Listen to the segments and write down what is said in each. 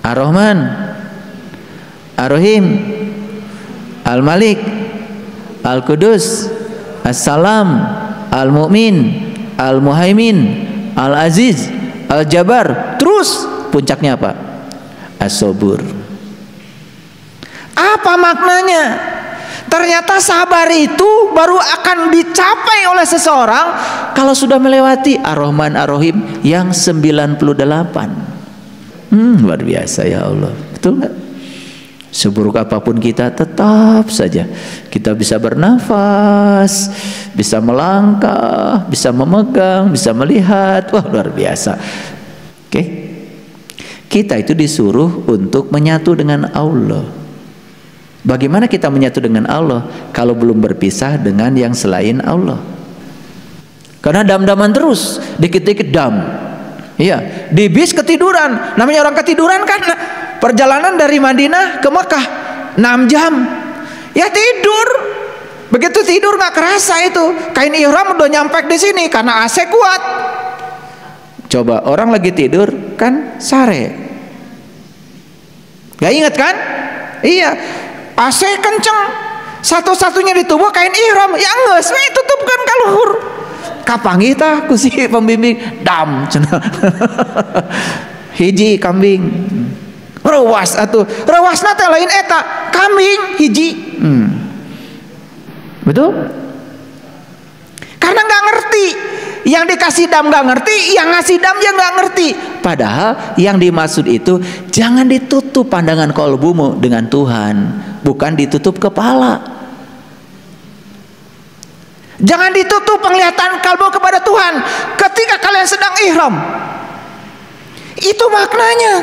Ar-Rahman, Ar-Rahim, Al-Malik, Al-Qudus, As-Salam, Al-Mu'min, Al-Muhaimin, Al-Aziz, Al-Jabbar. Terus puncaknya apa? As-Sabur. Apa maknanya? Ternyata sabar itu baru akan dicapai oleh seseorang kalau sudah melewati Ar-Rahman Ar-Rahim yang 98. Luar biasa ya Allah. Betul nggak? Seburuk apapun kita, tetap saja kita bisa bernafas, bisa melangkah, bisa memegang, bisa melihat. Wah, luar biasa. Oke. Kita itu disuruh untuk menyatu dengan Allah. Bagaimana kita menyatu dengan Allah kalau belum berpisah dengan yang selain Allah? Karena dam-daman terus, dikit-dikit dam. Iya, di bis ketiduran. Namanya orang ketiduran kan. Perjalanan dari Madinah ke Mekah 6 jam. Ya tidur. Begitu tidur nggak kerasa itu. Kain ihram udah nyampe di sini karena AC kuat. Coba orang lagi tidur kan sare. Gak ingat kan? Iya. AC kenceng, satu-satunya di tubuh kain ihram, ya geus we tutupkeun ka luhur. Kapanggih tah ku si pembimbing dam cenah. Hiji kambing. Rewas atuh. Rewasna teh lain eta, kambing hiji. Betul? Karena nggak ngerti. Yang dikasih dam nggak ngerti, yang ngasih dam ya nggak ngerti. Padahal yang dimaksud itu jangan ditutup pandangan kolbumu dengan Tuhan, bukan ditutup kepala. Jangan ditutup penglihatan kalbu kepada Tuhan ketika kalian sedang ihram. Itu maknanya.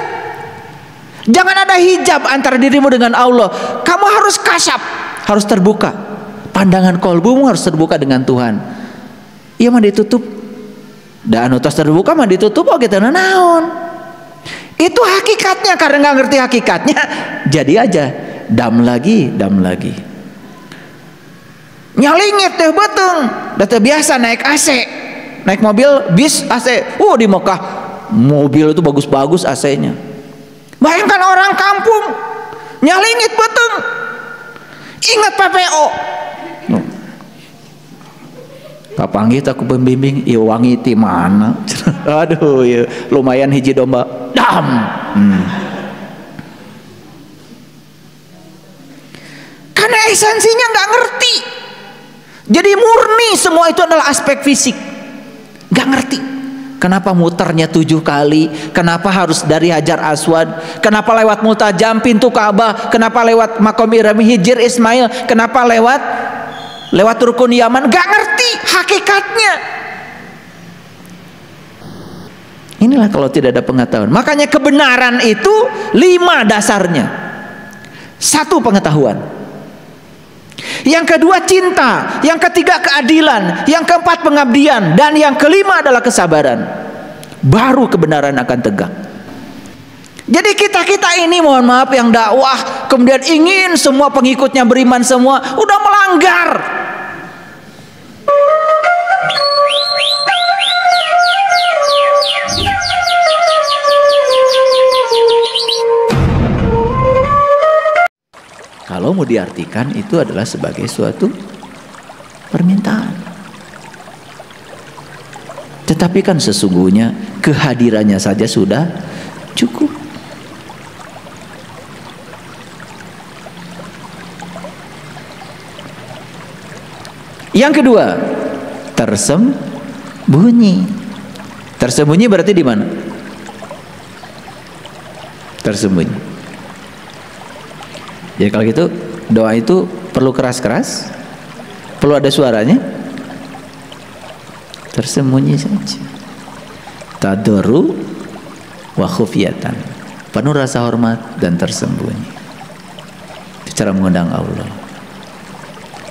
Jangan ada hijab antara dirimu dengan Allah. Kamu harus kasyaf, harus terbuka. Pandangan kolbumu harus terbuka dengan Tuhan. Iya mah ditutup. Dan utas terbuka mah ditutup oh kita naon. Itu hakikatnya. Karena nggak ngerti hakikatnya, jadi aja dam lagi. Nyalingit teh beteng. Da teh biasa naik AC, naik mobil bis AC. Di Mekah mobil itu bagus-bagus AC-nya. Bayangkan orang kampung nyalingit beteng. Ingat PPO. Kapanggih aku pembimbing, iya wangi ti mana? Aduh, ya, lumayan hiji domba. Dam. Karena esensinya nggak ngerti. Jadi murni semua itu adalah aspek fisik. Nggak ngerti. Kenapa muternya 7 kali? Kenapa harus dari Hajar Aswad? Kenapa lewat Multajam pintu Ka'bah? Kenapa lewat Maqam Ibrahim Hijr Ismail? Kenapa lewat Rukun Yaman? Gak ngerti hakikatnya. Inilah kalau tidak ada pengetahuan. Makanya kebenaran itu 5 dasarnya. 1 pengetahuan. Yang kedua cinta. Yang ketiga keadilan. Yang keempat pengabdian. Dan yang kelima adalah kesabaran. Baru kebenaran akan tegak. Jadi kita ini mohon maaf yang dakwah kemudian ingin semua pengikutnya beriman semua, udah melanggar. Kalau mau diartikan itu adalah sebagai suatu permintaan. Tetapi kan sesungguhnya kehadirannya saja sudah cukup. Yang kedua, tersembunyi. Tersembunyi berarti di mana? Tersembunyi. Jadi kalau gitu doa itu perlu keras-keras, perlu ada suaranya. Tersembunyi saja. Tadarru wa khufyatan. Penuh rasa hormat dan tersembunyi. Itu cara mengundang Allah.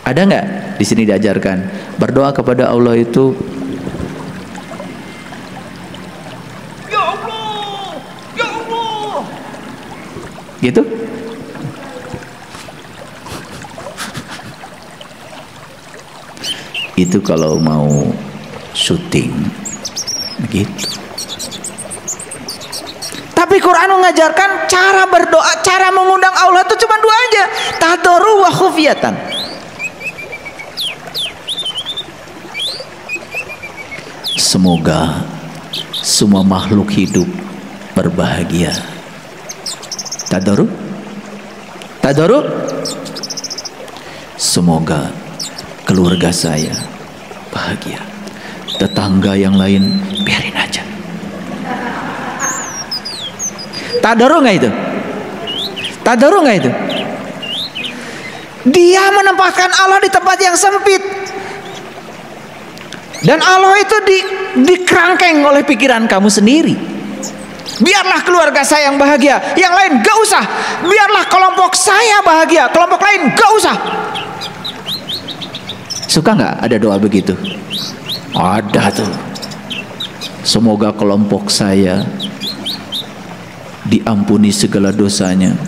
Ada nggak di sini diajarkan berdoa kepada Allah itu? Ya Allah, ya Allah. Gitu? Itu kalau mau syuting begitu. Tapi Quran mengajarkan cara berdoa, cara mengundang Allah itu cuma dua aja, tadarru wa khufyatan. Semoga semua makhluk hidup berbahagia. Tadarru, tadarru. Semoga keluarga saya bahagia. Tetangga yang lain biarin aja. Tadarru nggak itu? Tadarru nggak itu? Dia menempatkan Allah di tempat yang sempit, dan Allah itu dikerangkeng oleh pikiran kamu sendiri. Biarlah keluarga saya yang bahagia, yang lain gak usah. Biarlah kelompok saya bahagia, kelompok lain gak usah. Suka nggak ada doa begitu? Ada tuh. Semoga kelompok saya diampuni segala dosanya,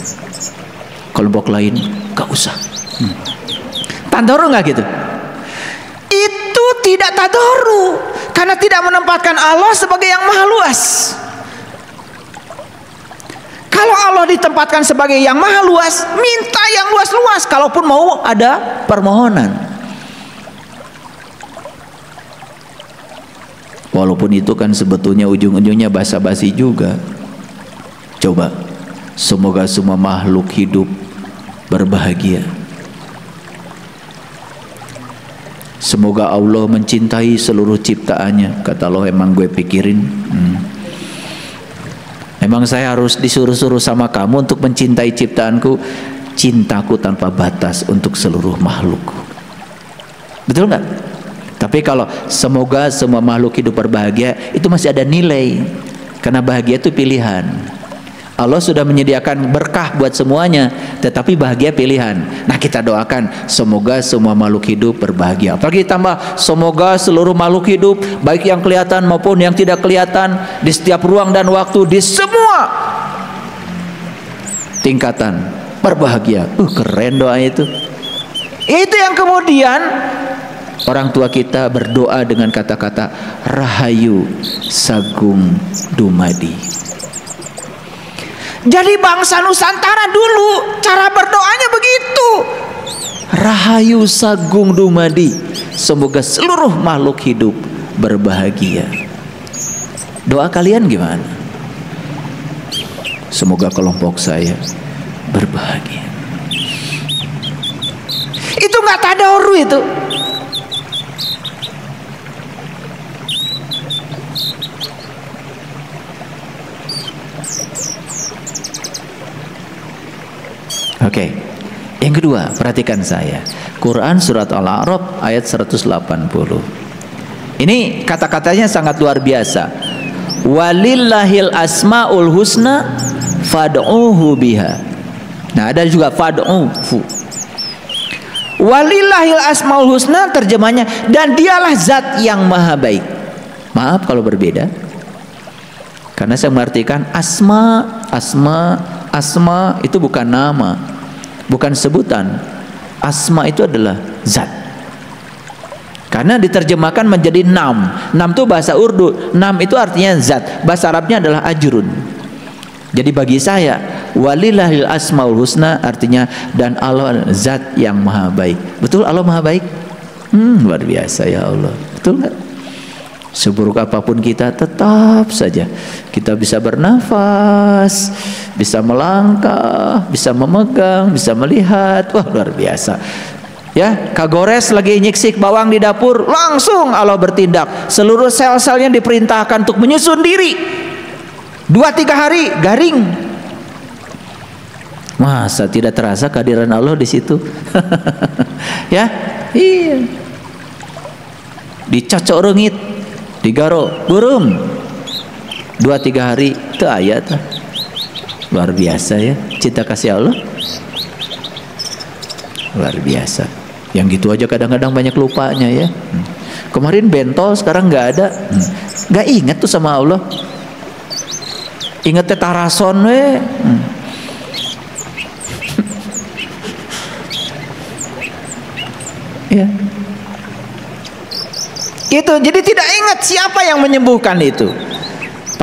kelompok lain gak usah. Tadarru nggak gitu? Itu tidak tadarru, karena tidak menempatkan Allah sebagai yang maha luas. Kalau Allah ditempatkan sebagai yang maha luas, minta yang luas-luas, kalaupun mau ada permohonan. Walaupun itu kan sebetulnya ujung-ujungnya basa-basi juga. Coba, semoga semua makhluk hidup berbahagia. Semoga Allah mencintai seluruh ciptaannya. Kata Allah, emang gue pikirin, emang saya harus disuruh-suruh sama kamu untuk mencintai ciptaanku? Cintaku tanpa batas untuk seluruh makhlukku. Betul nggak? Tapi kalau semoga semua makhluk hidup berbahagia, itu masih ada nilai, karena bahagia itu pilihan. Allah sudah menyediakan berkah buat semuanya, tetapi bahagia pilihan. Nah, kita doakan semoga semua makhluk hidup berbahagia. Apalagi tambah semoga seluruh makhluk hidup, baik yang kelihatan maupun yang tidak kelihatan, di setiap ruang dan waktu, di semua tingkatan berbahagia. Keren doa itu. Itu yang kemudian orang tua kita berdoa dengan kata-kata Rahayu Sagung Dumadi. Jadi bangsa Nusantara dulu cara berdoanya begitu. Rahayu Sagung Dumadi, semoga seluruh makhluk hidup berbahagia. Doa kalian gimana? Semoga kelompok saya berbahagia. Itu nggak tadarru itu. Oke. Yang kedua, perhatikan saya. Quran surat Al-A'raf ayat 180. Ini kata-katanya sangat luar biasa. Walillahil asmaul husna fad'uhu biha. Nah, ada juga fad'uhu. Walillahil asmaul husna, terjemahnya, dan dialah zat yang maha baik. Maaf kalau berbeda, karena saya mengartikan asma itu bukan nama, bukan sebutan. Asma itu adalah zat, karena diterjemahkan menjadi nam. Nam itu bahasa Urdu, nam itu artinya zat, bahasa Arabnya adalah ajrun. Jadi bagi saya, walillahil asmaul husna artinya dan Allah zat yang maha baik. Betul Allah maha baik? Luar biasa ya Allah. Betul nggak? Seburuk apapun kita, tetap saja kita bisa bernafas, bisa melangkah, bisa memegang, bisa melihat. Wah, luar biasa. Ya, kagores lagi nyiksik bawang di dapur, langsung Allah bertindak. Seluruh sel-selnya diperintahkan untuk menyusun diri. 2-3 hari garing. Masa tidak terasa kehadiran Allah di situ? Ya, iya. Dicocok rengit, digaro burung. 2-3 hari itu ayat. Luar biasa ya, cinta kasih Allah. Luar biasa. Yang gitu aja kadang-kadang banyak lupanya ya. Kemarin bentol, sekarang nggak ada. Nggak ingat tuh sama Allah. Ingat tarason we. Ya. Itu jadi tidak ingat siapa yang menyembuhkan itu.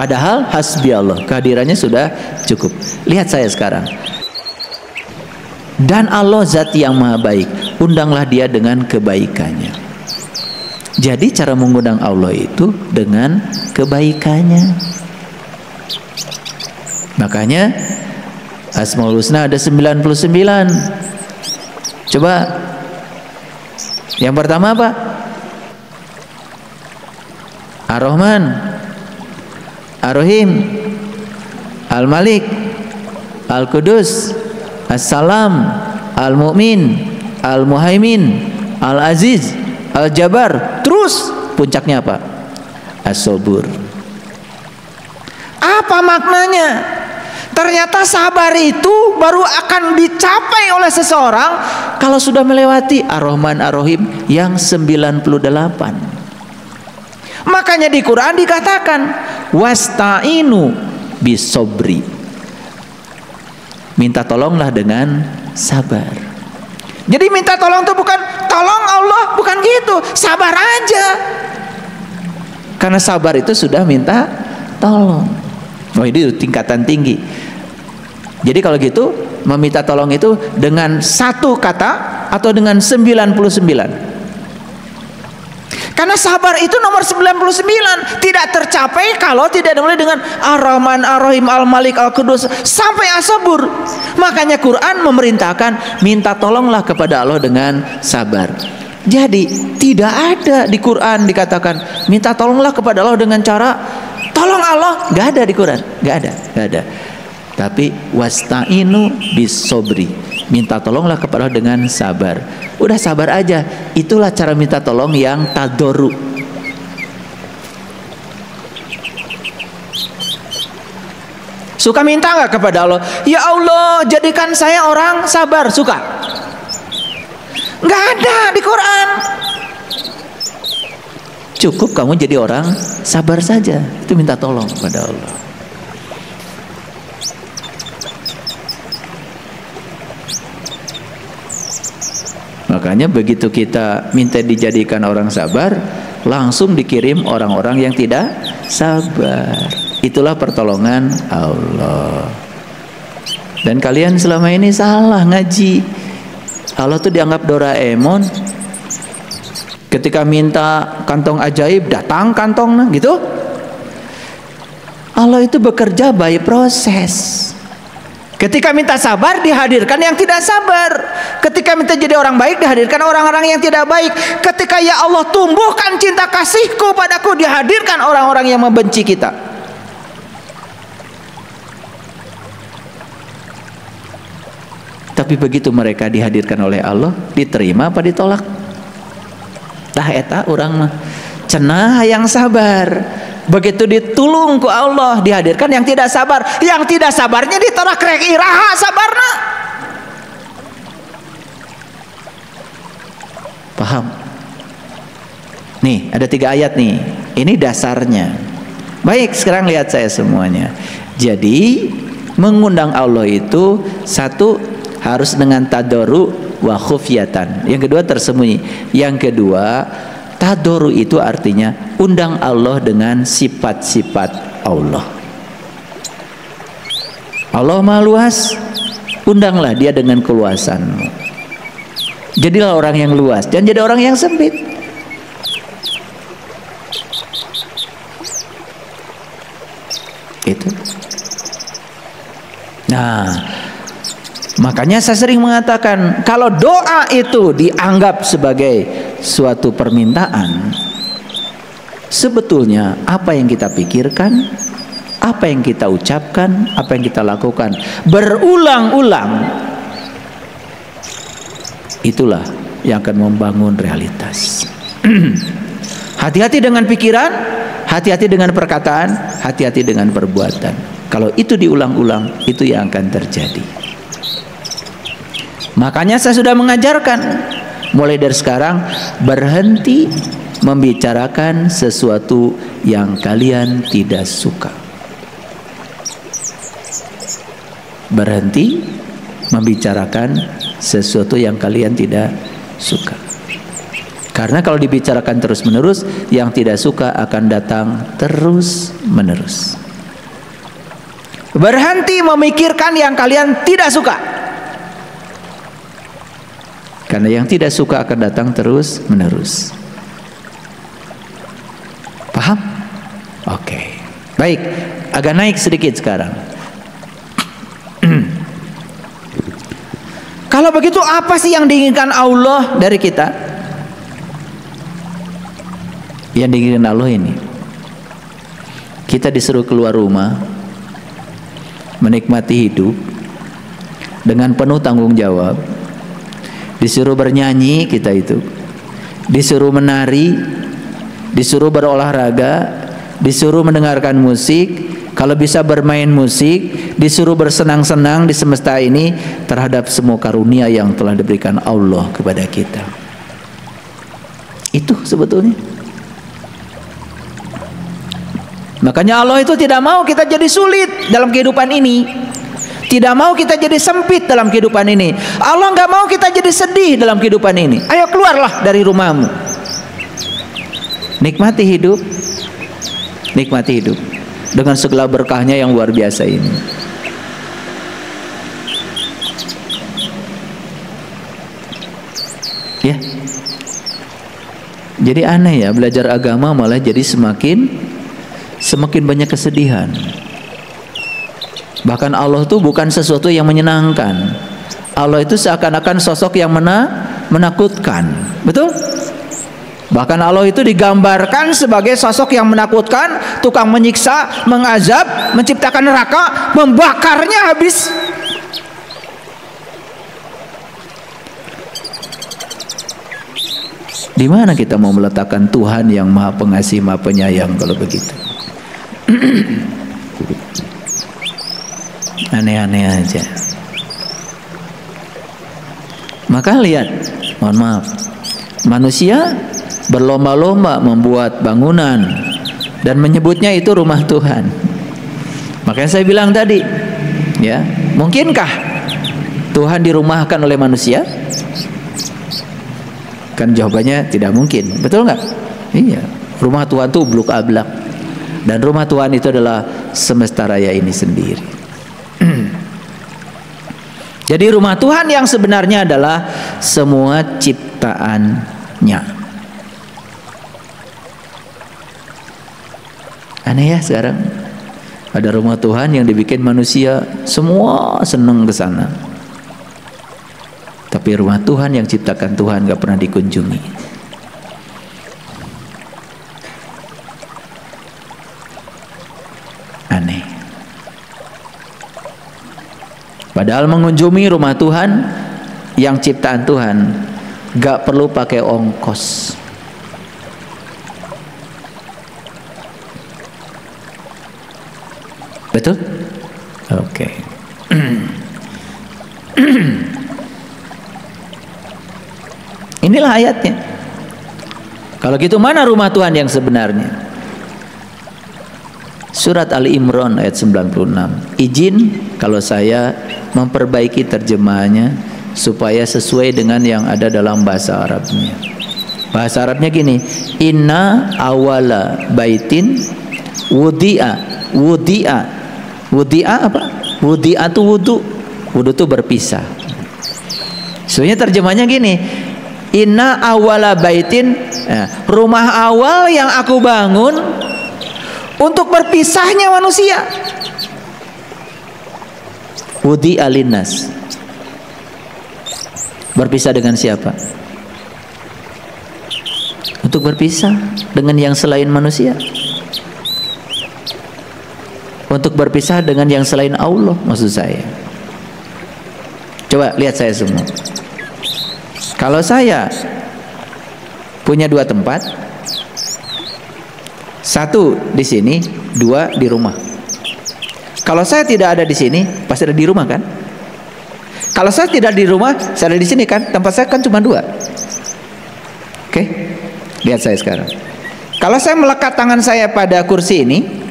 Padahal hasbi Allah, kehadirannya sudah cukup. Lihat saya sekarang. Dan Allah zat yang maha baik, undanglah dia dengan kebaikannya. Jadi cara mengundang Allah itu dengan kebaikannya. Makanya Asmaul Husna ada 99. Coba yang pertama apa? Ar-Rahman, Ar-Rahim, Al-Malik, Al-Qudus, As-Salam, Al-Mu'min, Al-Muhaimin, Al-Aziz, Al-Jabbar. Terus puncaknya apa? As-Sabur. Apa maknanya? Ternyata sabar itu baru akan dicapai oleh seseorang kalau sudah melewati Ar-Rahman Ar-Rahim yang 98. Makanya di Quran dikatakan wasta'inu bisobri, minta tolonglah dengan sabar. Jadi minta tolong itu bukan tolong Allah, bukan gitu, sabar aja. Karena sabar itu sudah minta tolong. Oh, ini tingkatan tinggi. Jadi kalau gitu meminta tolong itu dengan satu kata atau dengan 99. Karena sabar itu nomor 99 tidak tercapai kalau tidak dimulai dengan Ar-Rahman Ar-Rahim Al-Malik Al-Qudus sampai As-Sabur. Makanya Quran memerintahkan minta tolonglah kepada Allah dengan sabar. Jadi tidak ada di Quran dikatakan minta tolonglah kepada Allah dengan cara tolong Allah, nggak ada di Quran, nggak ada. Tapi wasta'inu bisobri, minta tolonglah kepada Allah dengan sabar. Udah sabar aja. Itulah cara minta tolong yang tadoru. Suka minta nggak kepada Allah? Ya Allah, jadikan saya orang sabar. Suka? Nggak ada di Quran. Cukup kamu jadi orang sabar saja. Itu minta tolong kepada Allah. Makanya begitu kita minta dijadikan orang sabar, langsung dikirim orang-orang yang tidak sabar. Itulah pertolongan Allah. Dan kalian selama ini salah ngaji. Allah tuh dianggap Doraemon. Ketika minta kantong ajaib, datang kantongnya gitu. Allah itu bekerja by proses. Ketika minta sabar, dihadirkan yang tidak sabar. Ketika minta jadi orang baik, dihadirkan orang-orang yang tidak baik. Ketika ya Allah tumbuhkan cinta kasih-Ku padaku, dihadirkan orang-orang yang membenci kita. Tapi begitu mereka dihadirkan oleh Allah, diterima apa ditolak? Tah eta urang mah cenah yang sabar. Begitu ditulung ku Allah, dihadirkan yang tidak sabar. Yang tidak sabarnya ditolak, rek iraha sabarna. Paham? Nih ada 3 ayat nih. Ini dasarnya. Baik, sekarang lihat saya semuanya. Jadi mengundang Allah itu satu harus dengan tadoru wa khufyatan. Yang kedua tersembunyi. Yang kedua tadoru itu artinya undang Allah dengan sifat-sifat Allah. Allah Maha Luas, undanglah dia dengan keluasanmu. Jadilah orang yang luas, jangan jadi orang yang sempit. Itu. Nah, makanya saya sering mengatakan kalau doa itu dianggap sebagai suatu permintaan, sebetulnya apa yang kita pikirkan, apa yang kita ucapkan, apa yang kita lakukan berulang-ulang, itulah yang akan membangun realitas. Hati-hati dengan pikiran, hati-hati dengan perkataan, hati-hati dengan perbuatan. Kalau itu diulang-ulang, itu yang akan terjadi. Makanya saya sudah mengajarkan mulai dari sekarang, berhenti membicarakan sesuatu yang kalian tidak suka. Berhenti membicarakan sesuatu yang kalian tidak suka. Karena kalau dibicarakan terus-menerus, yang tidak suka akan datang terus-menerus. Berhenti memikirkan yang kalian tidak suka. Karena yang tidak suka akan datang terus menerus. Paham? Oke. Baik, agak naik sedikit sekarang. Kalau begitu apa sih yang diinginkan Allah dari kita? Yang diinginkan Allah ini, kita disuruh keluar rumah, menikmati hidup dengan penuh tanggung jawab. Disuruh bernyanyi, kita itu disuruh menari, disuruh berolahraga, disuruh mendengarkan musik, kalau bisa bermain musik, disuruh bersenang-senang di semesta ini terhadap semua karunia yang telah diberikan Allah kepada kita. Itu sebetulnya. Makanya Allah itu tidak mau kita jadi sulit dalam kehidupan ini, tidak mau kita jadi sempit dalam kehidupan ini. Allah nggak mau kita jadi sedih dalam kehidupan ini. Ayo keluarlah dari rumahmu, nikmati hidup, nikmati hidup dengan segala berkahnya yang luar biasa ini. Ya, jadi aneh ya, belajar agama malah jadi semakin banyak kesedihan. Bahkan Allah itu bukan sesuatu yang menyenangkan. Allah itu seakan-akan sosok yang menakutkan. Betul? Bahkan Allah itu digambarkan sebagai sosok yang menakutkan, tukang menyiksa, mengazab, menciptakan neraka, membakarnya habis. Di mana kita mau meletakkan Tuhan yang Maha Pengasih, Maha Penyayang kalau begitu? Aneh-aneh aja. Maka lihat, mohon maaf, manusia berlomba-lomba membuat bangunan dan menyebutnya itu rumah Tuhan. Makanya saya bilang tadi, ya, mungkinkah Tuhan dirumahkan oleh manusia? Kan jawabannya tidak mungkin, betul nggak? Iya, rumah Tuhan itu bluk-ablak, dan rumah Tuhan itu adalah semesta raya ini sendiri. Jadi rumah Tuhan yang sebenarnya adalah semua ciptaannya. Aneh ya sekarang, ada rumah Tuhan yang dibikin manusia, semua seneng ke sana. Tapi rumah Tuhan yang ciptakan Tuhan gak pernah dikunjungi. Aneh. Padahal mengunjungi rumah Tuhan yang ciptaan Tuhan gak perlu pakai ongkos. Betul? Oke. Inilah ayatnya. Kalau gitu mana rumah Tuhan yang sebenarnya? Surat Ali Imran ayat 96. Izin kalau saya memperbaiki terjemahannya supaya sesuai dengan yang ada dalam bahasa Arabnya. Bahasa Arabnya gini, inna awala baitin wudi'a. Wudi'a apa? Wudi'a itu wudu. Wudu itu berpisah. Sebenarnya terjemahnya gini, inna awala baitin, rumah awal yang aku bangun untuk berpisahnya manusia. Wudi alinas. Berpisah dengan siapa? Untuk berpisah dengan yang selain manusia. Untuk berpisah dengan yang selain Allah, maksud saya. Coba lihat saya semua. Kalau saya punya dua tempat, satu di sini, dua di rumah. Kalau saya tidak ada di sini, pasti ada di rumah kan? Kalau saya tidak di rumah, saya ada di sini kan? Tempat saya kan cuma dua. Oke, lihat saya sekarang. Kalau saya melekat tangan saya pada kursi ini,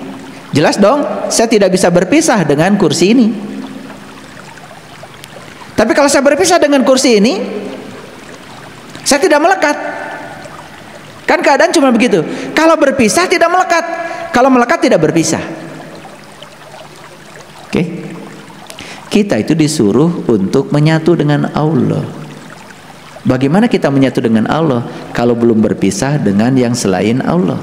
jelas dong, saya tidak bisa berpisah dengan kursi ini. Tapi kalau saya berpisah dengan kursi ini, saya tidak melekat. Kan keadaan cuma begitu. Kalau berpisah tidak melekat, kalau melekat tidak berpisah. Oke? Kita itu disuruh untuk menyatu dengan Allah. Bagaimana kita menyatu dengan Allah kalau belum berpisah dengan yang selain Allah?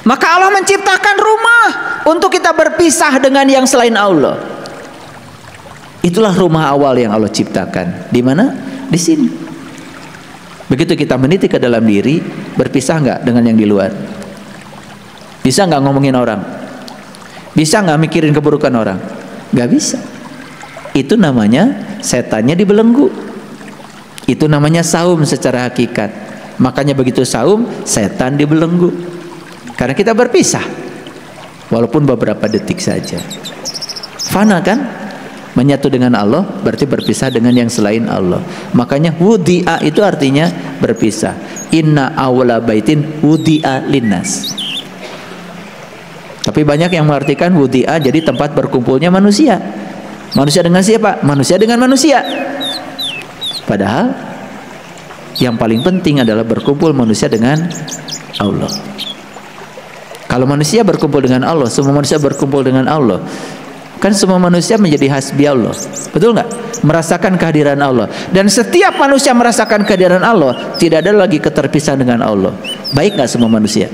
Maka Allah menciptakan rumah untuk kita berpisah dengan yang selain Allah. Itulah rumah awal yang Allah ciptakan. Di mana? Di sini. Begitu kita meniti ke dalam diri, berpisah nggak dengan yang di luar? Bisa nggak ngomongin orang? Bisa nggak mikirin keburukan orang? Nggak bisa. Itu namanya setannya dibelenggu. Itu namanya saum secara hakikat. Makanya begitu saum, setan dibelenggu. Karena kita berpisah, walaupun beberapa detik saja. Fana kan? Menyatu dengan Allah berarti berpisah dengan yang selain Allah. Makanya wudi'a itu artinya berpisah. Inna awla baitin wudi'a linnas. Tapi banyak yang mengartikan wudi'a jadi tempat berkumpulnya manusia. Manusia dengan siapa? Manusia dengan manusia. Padahal yang paling penting adalah berkumpul manusia dengan Allah. Kalau manusia berkumpul dengan Allah, semua manusia berkumpul dengan Allah, kan semua manusia menjadi hasbi Allah. Betul nggak? Merasakan kehadiran Allah. Dan setiap manusia merasakan kehadiran Allah, tidak ada lagi keterpisahan dengan Allah. Baik nggak semua manusia?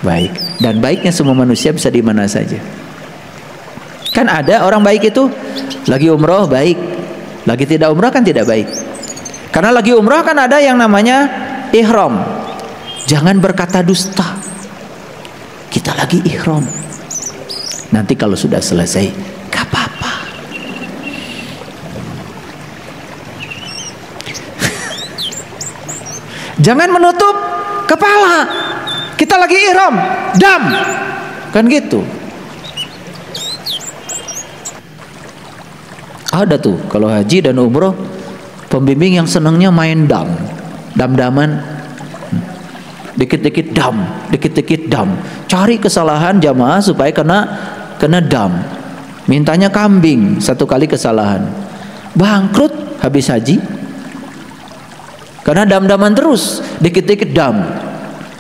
Baik. Dan baiknya semua manusia bisa di mana saja. Kan ada orang baik itu lagi umroh baik, lagi tidak umroh kan tidak baik. Karena lagi umroh kan ada yang namanya ihram. Jangan berkata dusta. Kita lagi ihram. Nanti kalau sudah selesai, gak apa-apa. Jangan menutup kepala. Kita lagi ihram, dam. Kan gitu. Ada tuh kalau haji dan umroh pembimbing yang senangnya main dam-daman. Dikit-dikit dam, dikit-dikit dam. Cari kesalahan jamaah supaya kena dam. Mintanya kambing satu kali kesalahan. Bangkrut habis haji. Karena dam-daman terus, dikit-dikit dam.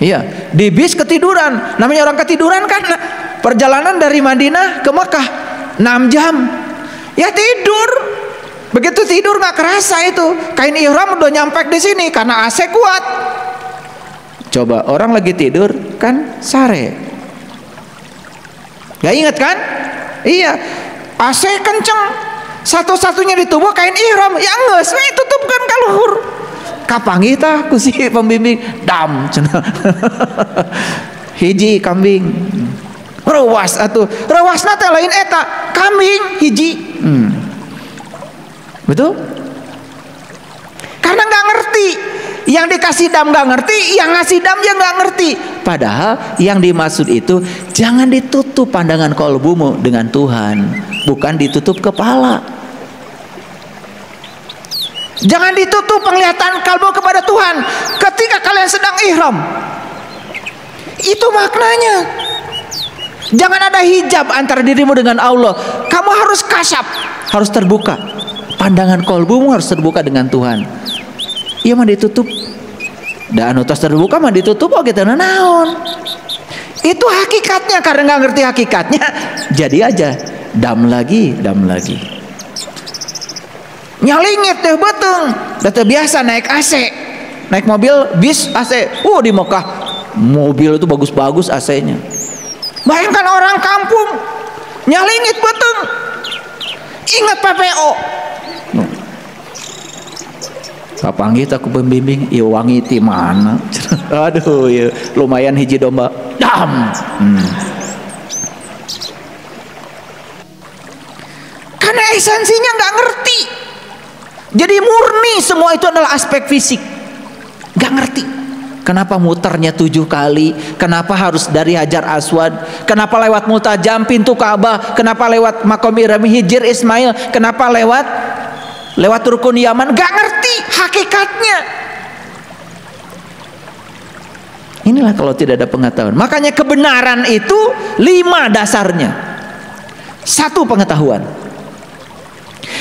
Iya, di bis ketiduran. Namanya orang ketiduran kan. Perjalanan dari Madinah ke Mekah 6 jam. Ya tidur. Begitu tidur nggak kerasa itu. Kain ihram udah nyampe di sini karena AC kuat. Coba orang lagi tidur kan sare. Gak inget kan? Iya. AC kenceng. Satu-satunya di tubuh kain ihram. Ya nges, tutupkan kaluhur. Kapang kita ku si pembimbing dam cenah. Hiji kambing. Rewas atuh. Rewasna teh lain eta, kambing hiji. Betul? Karena nggak ngerti. Yang dikasih dam nggak ngerti, yang ngasih dam dia nggak ngerti. Padahal yang dimaksud itu jangan ditutup pandangan kolbumu dengan Tuhan, bukan ditutup kepala. Jangan ditutup penglihatan kalbu kepada Tuhan ketika kalian sedang ihram. Itu maknanya. Jangan ada hijab antara dirimu dengan Allah. Kamu harus kasyaf, harus terbuka. Pandangan kolbumu harus terbuka dengan Tuhan. Iya mah ditutup. Dan utas terbuka mah ditutup oh kita naon. Itu hakikatnya. Karena nggak ngerti hakikatnya, jadi aja dam lagi. Nyalingit teh beteng. Udah biasa naik AC, naik mobil bis AC. Di Mekah mobil itu bagus-bagus AC-nya. Bayangkan orang kampung nyalingit beteng. Ingat PPO. Kapanggih tak pembimbing, iya wangi ti mana? Aduh, ya lumayan hiji domba. Dam. Karena esensinya nggak ngerti. Jadi murni semua itu adalah aspek fisik. Nggak ngerti. Kenapa muternya 7 kali? Kenapa harus dari Hajar Aswad? Kenapa lewat Multajam pintu Ka'bah? Kenapa lewat Maqam Ibrahim Hijr Ismail? Kenapa lewat Rukun Yaman? Gak ngerti hakikatnya. Inilah kalau tidak ada pengetahuan. Makanya kebenaran itu 5 dasarnya. 1 pengetahuan.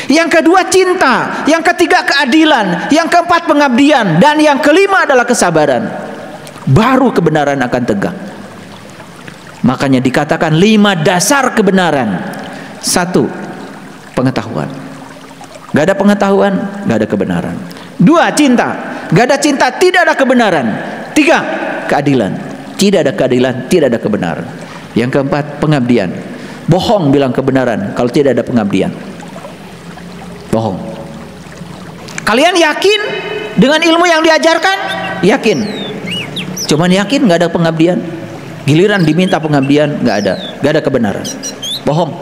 Yang kedua cinta. Yang ketiga keadilan. Yang keempat pengabdian. Dan yang kelima adalah kesabaran. Baru kebenaran akan tegak. Makanya dikatakan 5 dasar kebenaran. 1, pengetahuan. Gak ada pengetahuan, gak ada kebenaran. 2, cinta. Gak ada cinta, tidak ada kebenaran. 3, keadilan. Tidak ada keadilan, tidak ada kebenaran. Yang keempat, pengabdian. Bohong bilang kebenaran kalau tidak ada pengabdian. Bohong. Kalian yakin dengan ilmu yang diajarkan? Yakin. Cuman yakin, gak ada pengabdian. Giliran diminta pengabdian, gak ada kebenaran. Bohong.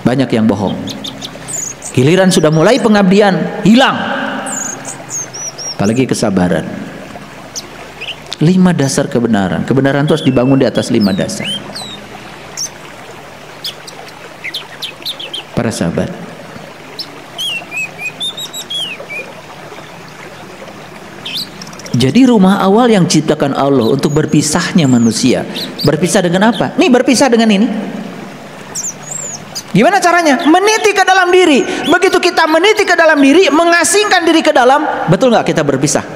Banyak yang bohong. Giliran sudah mulai pengabdian, hilang. Apalagi kesabaran. 5 dasar kebenaran. Kebenaran itu harus dibangun di atas 5 dasar. Para sahabat, jadi rumah awal yang ciptakan Allah untuk berpisahnya manusia. Berpisah dengan apa? Nih, berpisah dengan ini. Gimana caranya? Meniti ke dalam diri. Begitu kita meniti ke dalam diri, mengasingkan diri ke dalam, betul nggak kita berpisah?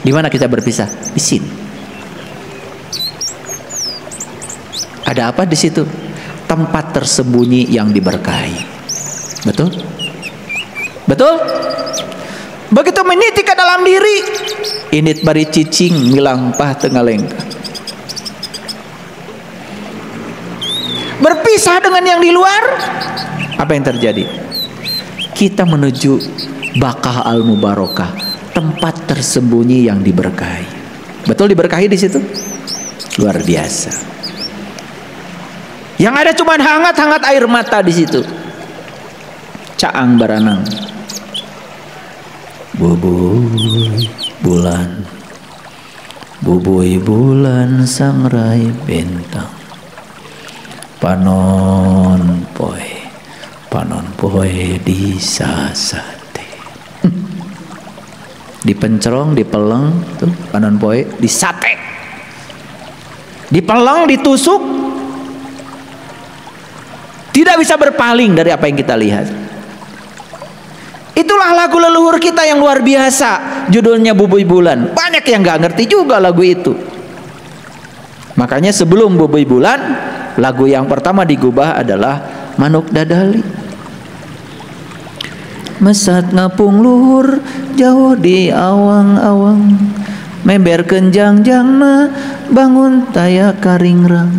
Di mana kita berpisah? Di sini. Ada apa di situ? Tempat tersembunyi yang diberkahi. Betul? Betul? Begitu meniti ke dalam diri, init bari cicing milang pah tengalengka. Berpisah dengan yang di luar, apa yang terjadi? Kita menuju Bakah al-Mubarakah, tempat tersembunyi yang diberkahi. Betul diberkahi di situ? Luar biasa. Yang ada cuma hangat-hangat air mata di situ. Caang baranang. Bubui bulan, bubui bulan sangrai bentang, panon poe di sasate. Dipencerong, dipeleng, tuh panon poe di sate. Dipeleng, ditusuk, tidak bisa berpaling dari apa yang kita lihat. Itulah lagu leluhur kita yang luar biasa, judulnya Bubui Bulan. Banyak yang gak ngerti juga lagu itu. Makanya sebelum Bubui Bulan, lagu yang pertama digubah adalah Manuk Dadali. Mesat ngapung luhur jauh di awang-awang, memberkeun jangjangna bangun taya karingrang.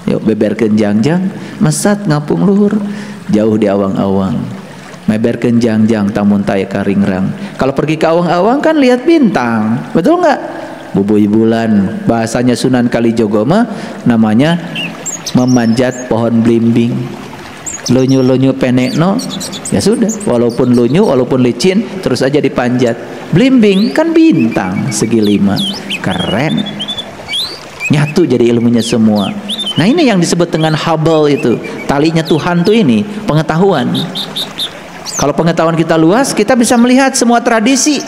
Yuk beberkeun jangjang, mesat ngapung luhur jauh di awang-awang, meberkeun jangjang tamun taya karingrang. Kalau pergi ke awang-awang kan lihat bintang, betul nggak? Bubui bulan, bahasanya Sunan Kalijogo mah namanya memanjat pohon blimbing. Lunyu-lunyu penekno, ya sudah, walaupun lunyu, walaupun licin, terus aja dipanjat. Blimbing kan bintang segi 5, keren. Nyatu jadi ilmunya semua. Nah ini yang disebut dengan Hubble itu, talinya Tuhan tuh ini, pengetahuan. Kalau pengetahuan kita luas, kita bisa melihat semua tradisi,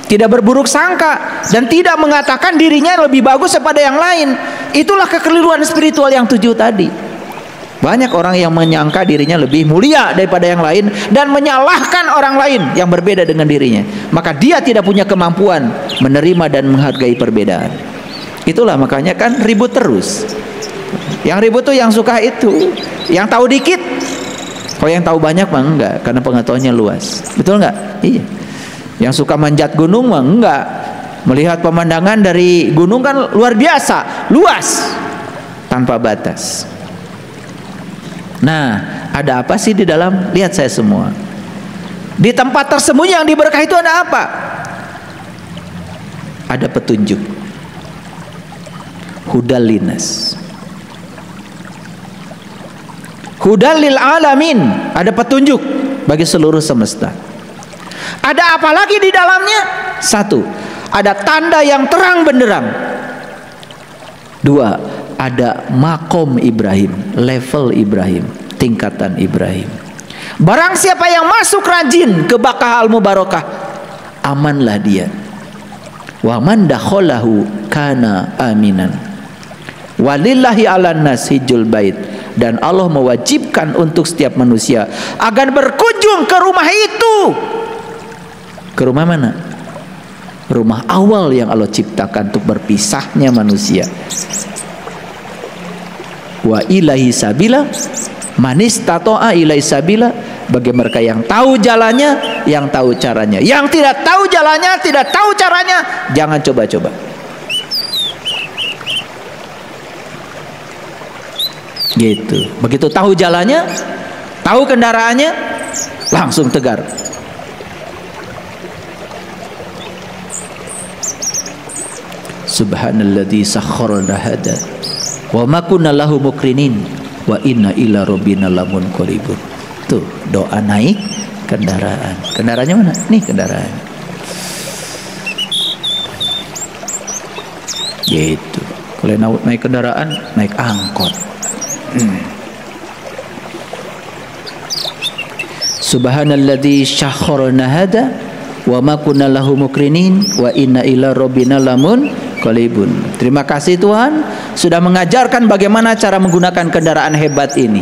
tidak berburuk sangka, dan tidak mengatakan dirinya lebih bagus daripada yang lain. Itulah kekeliruan spiritual yang 7 tadi. Banyak orang yang menyangka dirinya lebih mulia daripada yang lain dan menyalahkan orang lain yang berbeda dengan dirinya. Maka dia tidak punya kemampuan menerima dan menghargai perbedaan. Itulah makanya kan ribut terus. Yang ribut tuh yang suka itu, yang tahu dikit. Kalau yang tahu banyak mah enggak, karena pengetahuannya luas. Betul enggak? Iya. Yang suka manjat gunung mah enggak. Melihat pemandangan dari gunung kan luar biasa, luas, tanpa batas. Nah, ada apa sih di dalam? Lihat saya semua. Di tempat tersembunyi yang diberkahi itu ada apa? Ada petunjuk. Hudal linas. Hudal lil alamin. Ada petunjuk bagi seluruh semesta. Ada apa lagi di dalamnya? 1, ada tanda yang terang benderang. 2, ada makom Ibrahim, level Ibrahim, tingkatan Ibrahim. Barang siapa yang masuk rajin ke Bakah al-Mubarakah, amanlah dia. Wa man dakhalahu kana aminan. Walillahi 'alan nas hijjul bait. Dan Allah mewajibkan untuk setiap manusia agar berkunjung ke rumah itu. Ke rumah mana? Rumah awal yang Allah ciptakan untuk berpisahnya manusia. Wa ilaihi sabila manis tato'a ilaihi sabila, bagi mereka yang tahu jalannya, yang tahu caranya. Yang tidak tahu jalannya, tidak tahu caranya, jangan coba-coba. Gitu. Begitu tahu jalannya, tahu kendaraannya, langsung tegar. Subhanalladzi sakhkhara hada wa ma kunna lahu muqrinin wa inna ila rabbina lamunqalibun. Tuh, doa naik kendaraan. Kendaraannya mana? Nih kendaraan. Gitu. Kalau naik kendaraan, naik angkot. Subhanalladzi sakhkhara hada wa ma kunna lahu muqrinin wa inna ila rabbina lamunqalibun. Terima kasih Tuhan sudah mengajarkan bagaimana cara menggunakan kendaraan hebat ini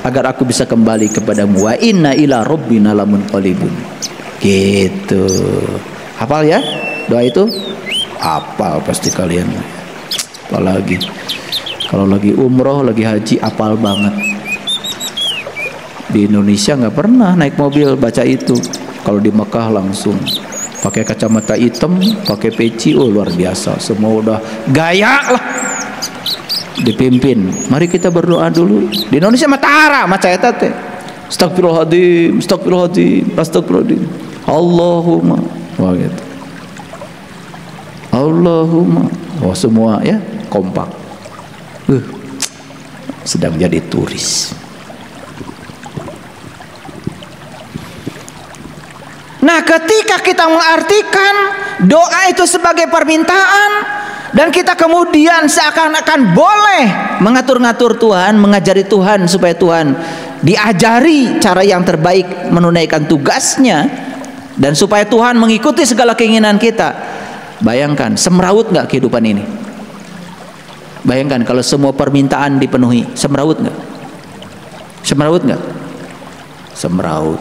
agar aku bisa kembali kepadamu. Wa inna ila rabbina lamunqalibun. Gitu. Hafal ya doa itu? Hafal pasti kalian. Apalagi kalau lagi umroh, lagi haji, hafal banget. Di Indonesia nggak pernah naik mobil baca itu. Kalau di Mekah langsung pakai kacamata hitam, pakai peci, oh luar biasa. Semua udah gaya lah. Dipimpin. Mari kita berdoa dulu. Di Indonesia matahara, maca eta teh. Astagfirullahaladzim, astagfirullahaladzim, astagfirullahaladzim. Allahumma, wah gitu. Allahumma, wah semua ya kompak. Sedang jadi turis. Nah, ketika kita mengartikan doa itu sebagai permintaan dan kita kemudian seakan-akan boleh mengatur-ngatur Tuhan, mengajari Tuhan supaya Tuhan diajari cara yang terbaik menunaikan tugasnya dan supaya Tuhan mengikuti segala keinginan kita. Bayangkan, semrawut nggak kehidupan ini? Bayangkan kalau semua permintaan dipenuhi, semrawut nggak? Semrawut nggak? Semrawut.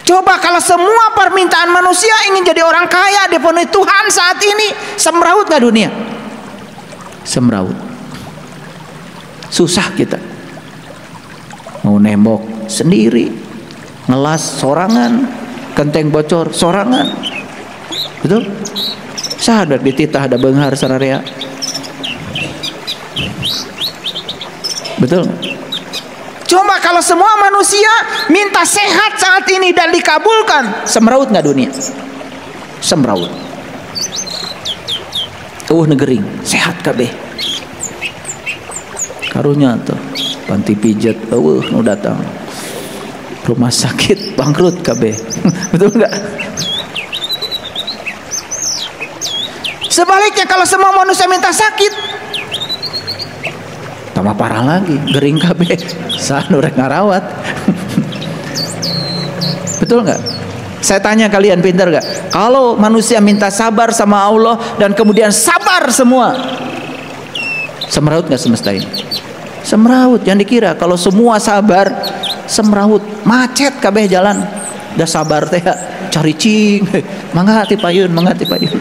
Coba kalau semua permintaan manusia ingin jadi orang kaya dipenuhi Tuhan saat ini, semrawut nggak dunia? Semrawut. Susah kita. Mau nembok sendiri, ngelas sorangan, kenteng bocor sorangan, betul? Sadar dititah ada benghar sararea, betul? Coba kalau semua manusia minta sehat saat ini dan dikabulkan, semrawut nggak dunia? Semrawut. Negering, sehat kabeh. Karunya tuh, panti pijat, nu datang. Rumah sakit bangkrut kabeh. Betul nggak? Sebaliknya kalau semua manusia minta sakit, tambah parah lagi, gering kabeh. Sanu rek ngarawat. Betul nggak? Saya tanya kalian, pintar nggak? Kalau manusia minta sabar sama Allah dan kemudian sabar semua, semrawut nggak semesta ini? Semrawut. Jangan dikira kalau semua sabar, semrawut, macet kabeh jalan. Udah sabar teh cari cing, mangga ti payun, mangga ti payun.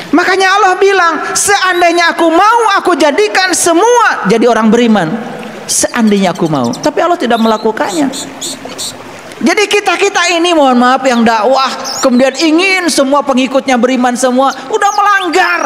Makanya Allah bilang, seandainya aku mau, aku jadikan semua jadi orang beriman. Seandainya aku mau. Tapi Allah tidak melakukannya. Jadi kita ini, mohon maaf, yang dakwah kemudian ingin semua pengikutnya beriman semua, udah melanggar.